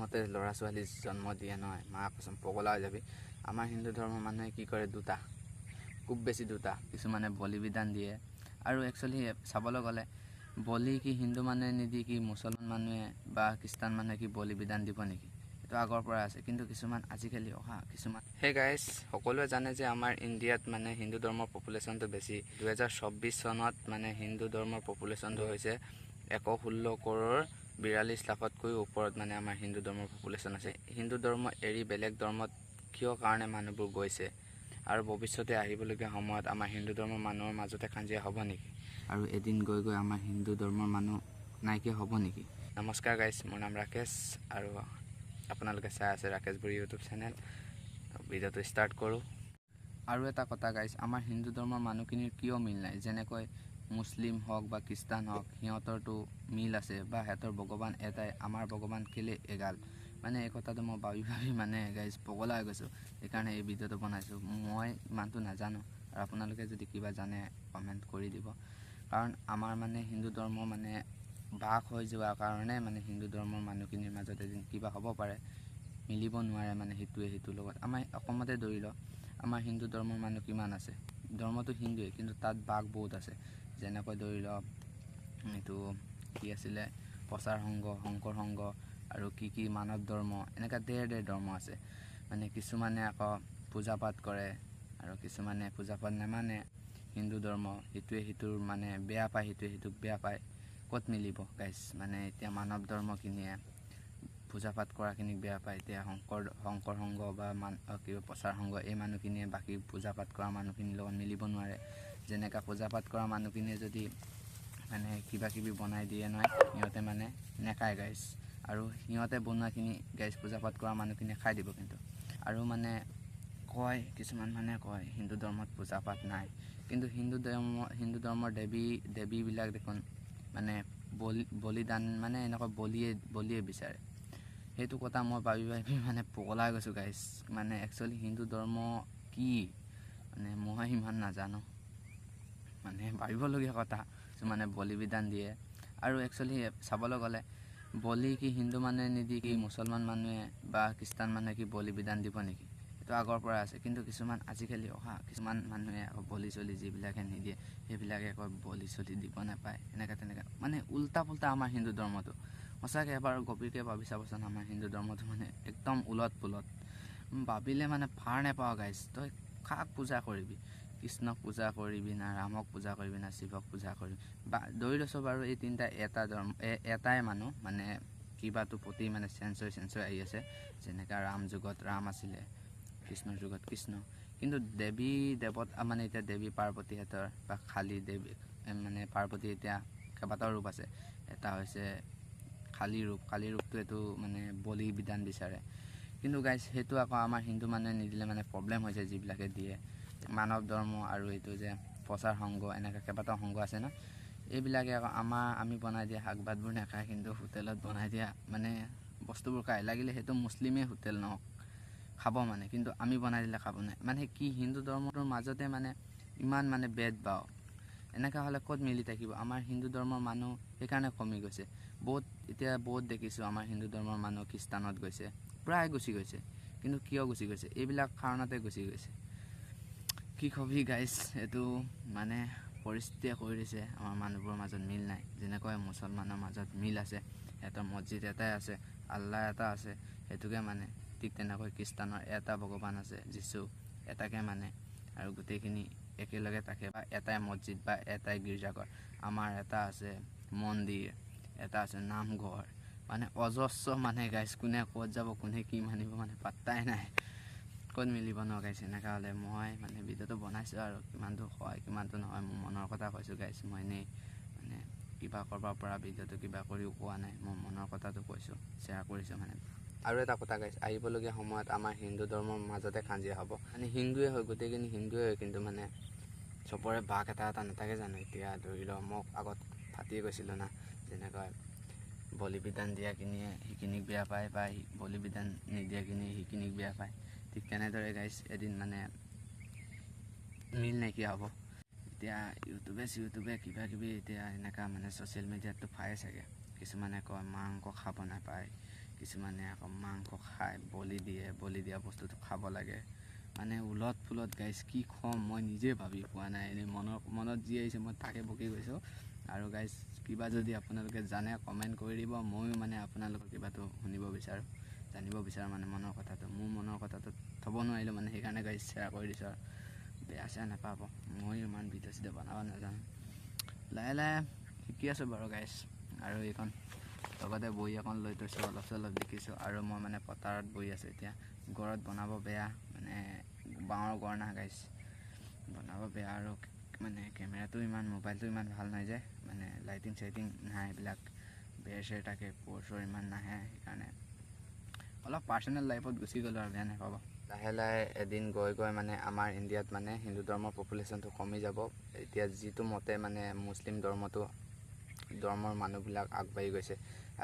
মতে ল'ৰা ছোৱালী জন্ম দিয়ে নহয় মা কচম পগলা হৈ যাবি। আমাৰ হিন্দু ধৰ্মৰ মানুহে কি কৰে দুটা, খুব বেছি দুটা, কিছুমানে বলি বিধান দিয়ে। আৰু একচুৱেলি চাবলৈ গ'লে বলি কি হিন্দু মানুহে নিদি কি মুছলমান মানুহে বা খ্ৰীষ্টান মানুহে কি বলি বিধান দিব নেকি? এইটো আগৰ পৰা আছে, কিন্তু কিছুমান আজিকালি অহা কিছুমান সেই গাইজ সকলোৱে জানে যে আমাৰ ইণ্ডিয়াত মানে হিন্দু ধৰ্মৰ পপুলেশ্যনটো বেছি। 2024 চনত মানে হিন্দু ধৰ্মৰ পপুলেশ্যনটো হৈছে 116 কৰোৰ 42 লাখতকৈও ওপৰত মানে আমাৰ হিন্দু ধৰ্মৰ পপুলেশ্যন আছে। হিন্দু ধৰ্ম এৰি বেলেগ ধৰ্মত কিয় কাৰণে মানুহবোৰ গৈছে, আৰু ভৱিষ্যতে আহিবলগীয়া সময়ত আমাৰ হিন্দু ধৰ্মৰ মানুহৰ মাজতে কাজিয়া হ'ব নেকি? আৰু এদিন গৈ গৈ আমাৰ হিন্দু ধৰ্মৰ মানুহ নাইকিয়া হ'ব নেকি? নমস্কাৰ গাইজ, মোৰ নাম ৰাকেশ আৰু আপোনালোকে চাই আছে ৰাকেশ বুঢ়ী ইউটিউব চেনেল। ভিডিঅ'টো ষ্টাৰ্ট কৰোঁ। আৰু এটা কথা গাইজ, আমাৰ হিন্দু ধৰ্মৰ মানুহখিনিৰ কিয় মিল নাই? যেনেকৈ মুছলিম হওক বা খ্ৰীষ্টান হওক, সিহঁতৰতো মিল আছে বা সিহঁতৰ ভগৱান এটাই, আমাৰ ভগৱান কেলে এগাল? মানে এই কথাটো মই ভাবি মানে গাইজ পগলা হৈ গৈছোঁ। সেইকাৰণে এই ভিডিঅ'টো বনাইছোঁ। মই ইমানটো নাজানো, আৰু আপোনালোকে যদি কিবা জানে কমেণ্ট কৰি দিব। কাৰণ আমাৰ মানে হিন্দু ধৰ্ম মানে ভাগ হৈ যোৱাৰ কাৰণে মানে হিন্দু ধৰ্মৰ মানুহখিনিৰ মাজত এদিন কিবা হ'ব পাৰে, মিলিব নোৱাৰে মানে সেইটোৱে সেইটোৰ লগত। আমাৰ অসমতে ধৰি লওক, আমাৰ হিন্দু ধৰ্মৰ মানুহ কিমান আছে? ধৰ্মটো হিন্দুৱে, কিন্তু তাত ভাগ বহুত আছে। যেনেকৈ ধৰি লওক এইটো কি আছিলে প্ৰচাৰ সংঘ, শংকৰ সংঘ আৰু কি মানৱ ধৰ্ম, এনেকুৱা ধেৰ ধৰ্ম আছে। মানে কিছুমানে আকৌ পূজা পাঠ কৰে আৰু কিছুমানে পূজা পাঠ নামানে। হিন্দু ধৰ্ম সেইটোৱে সেইটোৰ মানে বেয়া পায়, সেইটোৱে সেইটোক বেয়া পায়। ক'ত মিলিব গাইজ? মানে এতিয়া মানৱ ধৰ্মখিনিয়ে পূজা পাঠ কৰাখিনিক বেয়া পায়, এতিয়া শংকৰ সংঘ বা কিবা প্ৰচাৰ সংঘ এই মানুহখিনিয়ে বাকী পূজা পাঠ কৰা মানুহখিনিৰ লগত মিলিব নোৱাৰে। যেনেকৈ পূজা পাঠ কৰা মানুহখিনিয়ে যদি মানে কিবা কিবি বনাই দিয়ে নহয়, সিহঁতে মানে নেখায় গাইজ। আৰু সিহঁতে বনোৱাখিনি গাইজ পূজা পাঠ কৰা মানুহখিনিয়ে খাই দিব কিন্তু। আৰু মানে কয় কিছুমান মানুহে কয় হিন্দু ধৰ্মত পূজা পাঠ নাই, কিন্তু হিন্দু ধৰ্মৰ দেৱীবিলাক দেখোন মানে বলিদান মানে এনেকুৱা বলিয়ে বিচাৰে। সেইটো কথা মই ভাবি মানে পগলা গৈছোঁ গাইজ। মানে একচুৱেলি হিন্দু ধৰ্ম কি মানে মই ইমান নাজানো, মানে ভাবিবলগীয়া কথা। মানে বলি বিধান দিয়ে, আৰু একচুৱেলি চাবলৈ গ'লে বলি কি হিন্দু মানুহে নিদি কি মুছলমান মানুহে বা খ্ৰীষ্টান মানুহে কি বলি বিধান দিব নেকি? এইটো আগৰ পৰা আছে, কিন্তু কিছুমান আজিকালি অহা কিছুমান মানুহে আকৌ বলি চলি যিবিলাকে নিদিয়ে সেইবিলাকে কয় বলি চলি দিব নাপায়, এনেকৈ তেনেকৈ মানে উল্টা পুল্টা আমাৰ হিন্দু ধৰ্মটো। সঁচাকৈ এবাৰ গভীৰকৈ ভাবি চাবচোন, আমাৰ হিন্দু ধৰ্মটো মানে একদম উলট পুলট। ভাবিলে মানে ভাৰ নাপাওঁ গাইজ। তই কাক পূজা কৰিবি? কৃষ্ণক পূজা কৰিবি না ৰামক পূজা কৰিবি না শিৱক পূজা কৰিবি? বা ধৰি লৈছোঁ বাৰু এই তিনিটা এটা ধৰ্ম এটাই মানুহ, মানে কিবাটো প্ৰতি মানে চেঞ্জ হৈ আহি আছে। যেনেকৈ ৰাম যুগত ৰাম আছিলে, কৃষ্ণৰ যুগত কৃষ্ণ। কিন্তু দেৱী দেৱতা মানে এতিয়া দেৱী পাৰ্বতীহঁতৰ বা কালী দেৱী মানে পাৰ্বতী এতিয়া কেইবাটাও ৰূপ আছে। এটা হৈছে কালী ৰূপটো এইটো মানে বলি বিধান বিচাৰে। কিন্তু গাইজ সেইটো আকৌ আমাৰ হিন্দু মানুহে নিদিলে মানে প্ৰব্লেম হৈ যায়, যিবিলাকে দিয়ে। মানৱ ধৰ্ম আৰু এইটো যে প্ৰচাৰ সংঘ, এনেকৈ কেইবাটাও সংঘ আছে ন, এইবিলাকে আকৌ আমি বনাই দিয়া শাক ভাতবোৰ নাখায়, কিন্তু হোটেলত বনাই দিয়া মানে বস্তুবোৰ খায়। লাগিলে সেইটো মুছলিমেই হোটেল নহওক, খাব মানে, কিন্তু আমি বনাই দিলে খাব নাই। মানে কি হিন্দু ধৰ্মটোৰ মাজতে মানে ইমান মানে ভেদভাৱ, এনেকুৱা হ'লে ক'ত মিলি থাকিব? আমাৰ হিন্দু ধৰ্মৰ মানুহ সেইকাৰণে কমি গৈছে এতিয়া বহুত দেখিছোঁ আমাৰ হিন্দু ধৰ্মৰ মানুহ খ্ৰীষ্টানত গৈছে, প্ৰায় গুচি গৈছে। কিন্তু কিয় গুচি গৈছে? এইবিলাক কাৰণতে গুচি গৈছে। কি কবি গাইজ, এইটো মানে পৰিস্থিতিয়ে কৰি দিছে আমাৰ মানুহবোৰৰ মাজত মিল নাই। যেনেকৈ মুছলমানৰ মাজত মিল আছে, সিহঁতৰ মছজিদ এটাই আছে, আল্লাহ এটা আছে, সেইটোকে মানে। ঠিক তেনেকৈ খ্ৰীষ্টানৰ এটা ভগৱান আছে যীশু, এটাকে মানে, আৰু গোটেইখিনি একেলগে থাকে বা এটাই মছজিদ বা এটাই গীৰ্জাঘৰ। আমাৰ এটা আছে মন্দিৰ, এটা আছে নামঘৰ, মানে অজস্ৰ মানে গাইজ। কোনে ক'ত যাব, কোনে কি মানিব মানে পাত্তাই নাই। ক'ত মিলিব ন গাইজ? এনেকুৱা হ'লে মই মানে ভিডিঅ'টো বনাইছোঁ, আৰু কিমানটো হয় কিমানটো নহয় মোৰ মনৰ কথা কৈছোঁ গাইজ। মই এনেই মানে কিবা কৰবাৰ পৰা ভিডিঅ'টো কিবা কৰিও কোৱা নাই, মোৰ মনৰ কথাটো কৈছোঁ, শ্বেয়াৰ কৰিছোঁ মানে। আৰু এটা কথা গাইজ, আহিবলগীয়া সময়ত আমাৰ হিন্দু ধৰ্মৰ মাজতে কাজিয়া হ'ব। মানে হিন্দুৱে হয়, গোটেইখিনি হিন্দুৱে হয়, কিন্তু মানে চবৰে ভাগ এটা নাথাকে জানো? এতিয়া ধৰি লওক মোক আগত ফাটিয়ে গৈছিলোঁ না, যেনেকৈ বলি বিধান দিয়াখিনিয়ে সেইখিনিক বেয়া পায় বা বলি বিধান নিদিয়াখিনিয়ে সেইখিনিক বেয়া পায়। ঠিক তেনেদৰে গাইজ এদিন মানে মিল নাইকিয়া হ'ব। এতিয়া ইউটিউবে কিবা কিবি এতিয়া এনেকুৱা মানে ছ'চিয়েল মিডিয়াতটো পায়ে চাগে। কিছুমানে কয় মাংস খাব নাপায়, কিছুমানে আকৌ মাংস খায়, বলি দিয়া বস্তুটো খাব লাগে। মানে উলট ফুলত গাইজ কি ক'ম মই নিজে ভাবি পোৱা নাই। এনেই মনত যি আহিছে মই তাকে বকি গৈছোঁ। আৰু গাইজ কিবা যদি আপোনালোকে জানে কমেণ্ট কৰি দিব। ময়ো মানে আপোনালোকৰ কিবাটো শুনিব বিচাৰোঁ, জানিব বিচাৰোঁ মানে মনৰ কথাটো। মোৰ মনৰ কথাটো থ'ব নোৱাৰিলোঁ মানে, সেইকাৰণে গাইজ শ্বেয়াৰ কৰি দিছোঁ। আৰু বেয়া চেয়া নাপাব, ময়ো ইমান ভিডিঅ' চিডিঅ' বনাব নাজানো, লাহে লাহে শিকি আছোঁ বাৰু গাইজ। আৰু এইখন লগতে বহি এখন লৈ থৈছোঁ, অলপ চলপ দেখিছোঁ। আৰু মই মানে পথাৰত বহি আছোঁ এতিয়া। গড়ত বনাব বেয়া, মানে বাঁহৰ গড় না গাইজ, বনাব বেয়া। আৰু মানে কেমেৰাটো ইমান, মোবাইলটো ইমান ভাল নাই যে, মানে লাইটিং চাইটিং নাই, এইবিলাক বেৰ চেৰ থাকে, পোহৰ চোৰ ইমান নাহে, সেইকাৰণে অলপ পাৰ্চনেল লাইফত গুচি গ'লোঁ আৰু বেয়া নাপাব। লাহে লাহে এদিন গৈ মানে আমাৰ ইণ্ডিয়াত মানে হিন্দু ধৰ্মৰ পপুলেশ্যনটো কমি যাব। এতিয়া যিটো মতে মানে মুছলিম ধৰ্মৰ মানুহবিলাক আগবাঢ়ি গৈছে,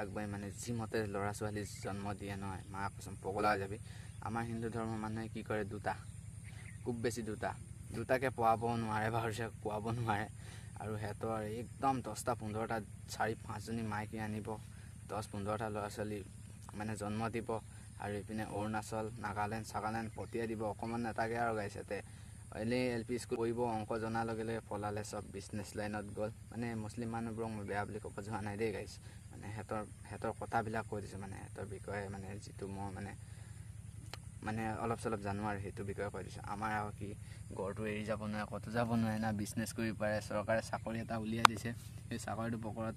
আগবাঢ়ি মানে যি মতে ল'ৰা ছোৱালী জন্ম দিয়ে নহয়, মা কচম পগলা হৈ যাবি। আমাৰ হিন্দু ধৰ্মৰ মানুহে কি কৰে, খুব বেছি দুটাকে পঢ়াব নোৱাৰে, ভালকৈ খোৱাব নোৱাৰে। আৰু সিহঁতৰ একদম 10টা 15টা 4-5জনী মাইকী আনিব, 10-15টা ল'ৰা ছোৱালী মানে জন্ম দিব। আৰু এইপিনে অৰুণাচল, নাগালেণ্ড পঠিয়াই দিব, অকণমান নাথাকে আৰু গাইছ। ইয়াতে এনেই LP স্কুল পঢ়িব, অংক জনাৰ লগে লগে পলালে, চব বিজনেছ লাইনত গ'ল। মানে মুছলিম মানুহবোৰক মই বেয়া বুলি ক'ব যোৱা নাই দেই গাইছ, মানে সিহঁতৰ কথাবিলাক কৈ দিছোঁ, মানে সিহঁতৰ বিষয়ে মানে যিটো মই মানে অলপ চলপ জানো আৰু সেইটো বিষয়ে কৈ দিছোঁ। আমাৰ আৰু কি, গড়টো এৰি যাব নোৱাৰে, ক'তো যাব নোৱাৰে না, বিজনেছ কৰিব পাৰে। চৰকাৰে চাকৰি এটা উলিয়াই দিছে, সেই চাকৰিটো পকৰত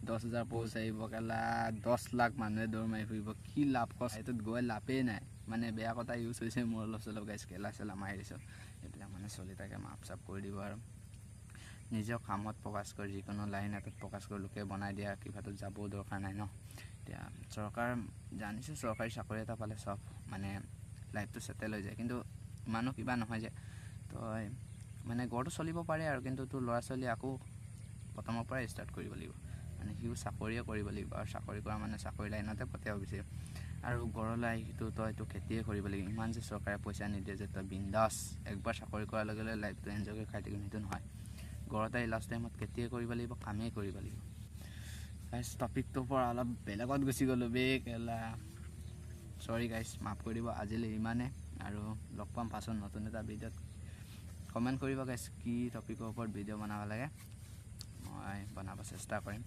10,000 পোষ্ট আহিব, কেলা 10 লাখ মানুহে দৌৰ মাৰি ফুৰিব, কি লাভ কষ্ট, সেইটোত গৈ লাভেই নাই। মানে বেয়া কথা ইউজ হৈছে মোৰ অলপ চলপ গাইছ, কেলা চেলা মাৰি দিছোঁ। এইবিলাক মানে চলি থাকে, মাপ চাপ কৰি দিব। আৰু নিজৰ কামত ফ'কাছ কৰি, যিকোনো লাইন এটাত ফ'কাছ কৰি, লোকে বনাই দিয়া কিবাটোত যাবও দৰকাৰ নাই ন। এতিয়া চৰকাৰ জানিছোঁ, চৰকাৰী চাকৰি এটা পালে চব মানে লাইফটো ছেটেল হৈ যায়, কিন্তু ইমানো কিবা নহয় যে তই মানে গড়টো চলিব পাৰে আৰু, কিন্তু তোৰ ল'ৰা ছোৱালী আকৌ প্ৰথমৰ পৰাই ষ্টাৰ্ট কৰিব লাগিব। মানে সিও চাকৰিয়ে কৰিব লাগিব, আৰু চাকৰি কৰা মানে চাকৰি লাইনতে পঠিয়াব বিচাৰিব। আৰু ঘৰলৈ আহি তই এইটো খেতিয়ে কৰিব লাগিব। ইমান যে চৰকাৰে পইচা নিদিয়ে যে তই বিন্দাছ একবাৰ চাকৰি কৰাৰ লগে লগে লাইফটো এনজয় কৰি খাই থাকিম, সেইটো নহয়। ঘৰত আহি লাষ্ট টাইমত খেতিয়ে কৰিব লাগিব, কামেই কৰিব লাগিব। গাইছ টপিকটোৰ পৰা অলপ বেলেগত গুচি গ'লোঁ বে কেলা, চৰি গাইছ, মাফ কৰি দিব। আজিলৈ ইমানে, আৰু লগ পাম পাছত নতুন এটা ভিডিঅ'ত। কমেণ্ট কৰিব গাইছ কি টপিকৰ ওপৰত ভিডিঅ' বনাব লাগে, মই বনাব চেষ্টা কৰিম।